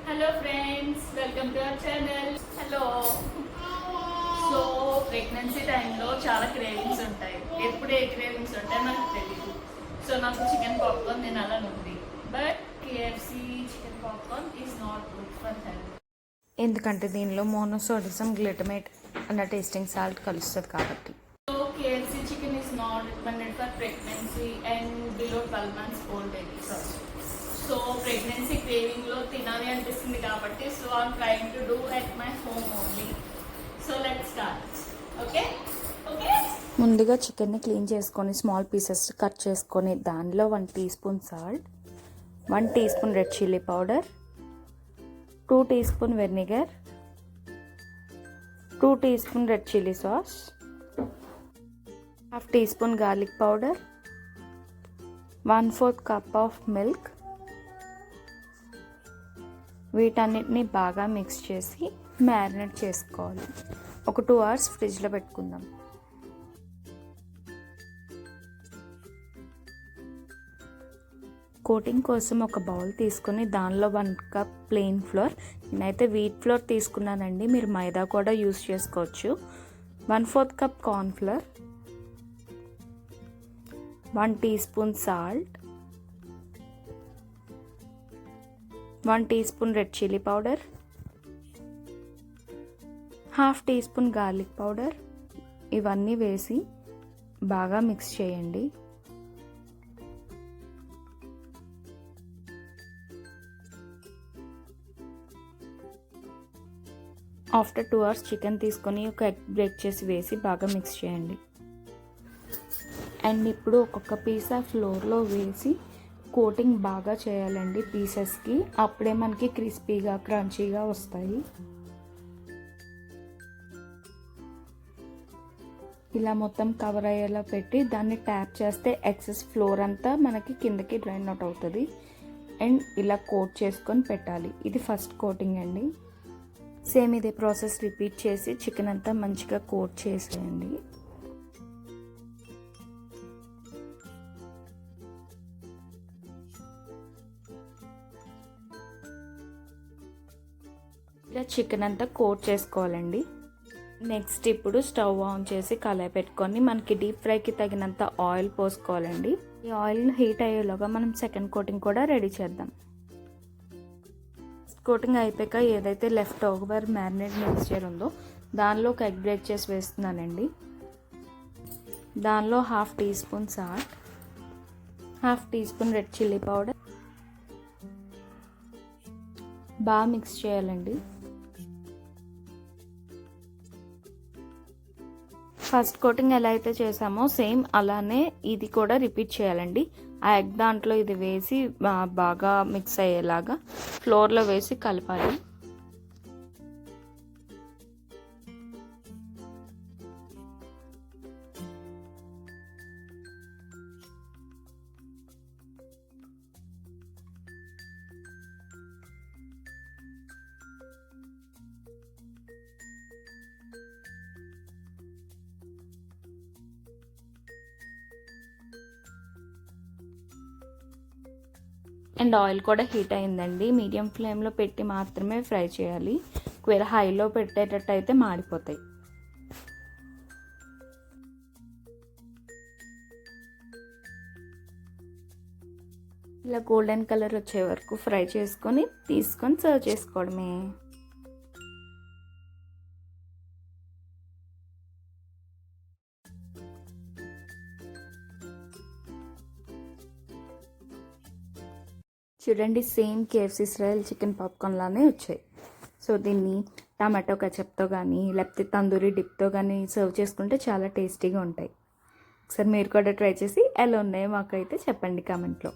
Hello friends, welcome to our channel. Hello. So pregnancy టైంలో చాలా cravings ఉంటాయి. ఎప్పుడు ఏ క్రేవింగ్స్ ఉంటాయో నాకు తెలియదు. సో నాకు చికెన్ పాప్కార్న్ తినాలని ఉంది. But KFC chicken popcorn is not good for health. ఎందుకంటే దీనిలో మోనోసోడియం గ్లూటమేట్ అన్న టేస్టింగ్ సాల్ట్ కలుస్తుంది కాబట్టి. So KFC chicken is not recommended for pregnancy and below 12 months old babies also. So pregnancy క్రేవింగ్లో తినాలి అనిపిస్తుంది కాబట్టి so I'm trying to do at my home only. So let's start. Okay okay. ముందుగా చికెన్ని clean చేసుకొని small pieces cut చేసుకొని దానిలో 1 teaspoon salt, 1 teaspoon red chilli powder, 2 teaspoon vinegar, 2 teaspoon red chilli sauce, 1/2 teaspoon garlic powder, 1/4 cup of milk. వీటన్నిటిని బాగా mix చేసి marinate చేసుకోవాలి. ఒక 2 hours ఫ్రిడ్జ్లో పెట్టుకుందాం. కోటింగ్ కోసం ఒక బౌల్ తీసుకొని దానిలో 1 cup ప్లెయిన్ ఫ్లోర్, నేనైతే వీట్ ఫ్లోర్ తీసుకున్నానండి, మీరు మైదా కూడా యూస్ చేసుకోవచ్చు. 1/4 cup corn flour, 1 teaspoon salt, 1 teaspoon red chilli powder, 1/2 teaspoon garlic powder. ఇవన్నీ వేసి బాగా మిక్స్ చేయండి. ఆఫ్టర్ 2 hours చికెన్ తీసుకొని ఒక ఎగ్ బ్రేక్ చేసి వేసి బాగా మిక్స్ చేయండి. అండ్ ఇప్పుడు ఒక్కొక్క పీస్ ఆ ఫ్లోర్లో వేసి కోటింగ్ బాగా చేయాలండి పీసెస్కి, అప్పుడే మనకి క్రిస్పీగా క్రంచీగా వస్తాయి. ఇలా మొత్తం కవర్ అయ్యేలా పెట్టి దాన్ని ట్యాప్ చేస్తే ఎక్సెస్ ఫ్లోర్ అంతా మనకి కిందకి డ్రైన్ అవుట్ అవుతుంది. అండ్ ఇలా కోట్ చేసుకొని పెట్టాలి. ఇది ఫస్ట్ కోటింగ్ అండి. సేమ్ ఇదే ప్రాసెస్ రిపీట్ చేసి చికెన్ అంతా మంచిగా కోట్ చేసేయండి. ఇలా చికెన్ అంతా కోట్ చేసుకోవాలండి. నెక్స్ట్ ఇప్పుడు స్టవ్ ఆన్ చేసి కళాయి పెట్టుకొని మనకి డీప్ ఫ్రైకి తగినంత ఆయిల్ పోసుకోవాలండి. ఈ ఆయిల్ హీట్ అయ్యేలోగా మనం సెకండ్ కోటింగ్ కూడా రెడీ చేద్దాం. కోటింగ్ అయిపోయాక ఏదైతే లెఫ్ట్ ఓవర్ మ్యారినేట్ మిక్స్చర్ ఉందో దానిలో ఒక ఎగ్ బ్రేక్ చేసి వేస్తున్నానండి. దానిలో 1/2 teaspoon salt, 1/2 teaspoon red chilli powder బాగా మిక్స్ చేయాలండి. ఫస్ట్ కోటింగ్ ఎలా అయితే చేసామో సేమ్ అలానే ఇది కూడా రిపీట్ చేయాలండి. ఆ ఎగ్ దాంట్లో ఇది వేసి బాగా మిక్స్ అయ్యేలాగా ఫ్లోర్లో వేసి కలపాలి. అండ్ ఆయిల్ కూడా హీట్ అయిందండి. మీడియం ఫ్లేమ్లో పెట్టి మాత్రమే ఫ్రై చేయాలి. ఒకవేళ హైలో పెట్టేటట్టు అయితే మాడిపోతాయి. ఇలా గోల్డెన్ కలర్ వచ్చే వరకు ఫ్రై చేసుకొని తీసుకొని సర్వ్ చేసుకోవడమే. చూడండి, same KFC style chicken popcorn లానే వచ్చాయి. సో దీన్ని టమాటో కచప్తో కానీ లేకపోతే తందూరి డిప్తో కానీ సర్వ్ చేసుకుంటే చాలా టేస్టీగా ఉంటాయి. ఒకసారి మీరు కూడా ట్రై చేసి ఎలా ఉన్నాయో మాకైతే చెప్పండి కామెంట్లో.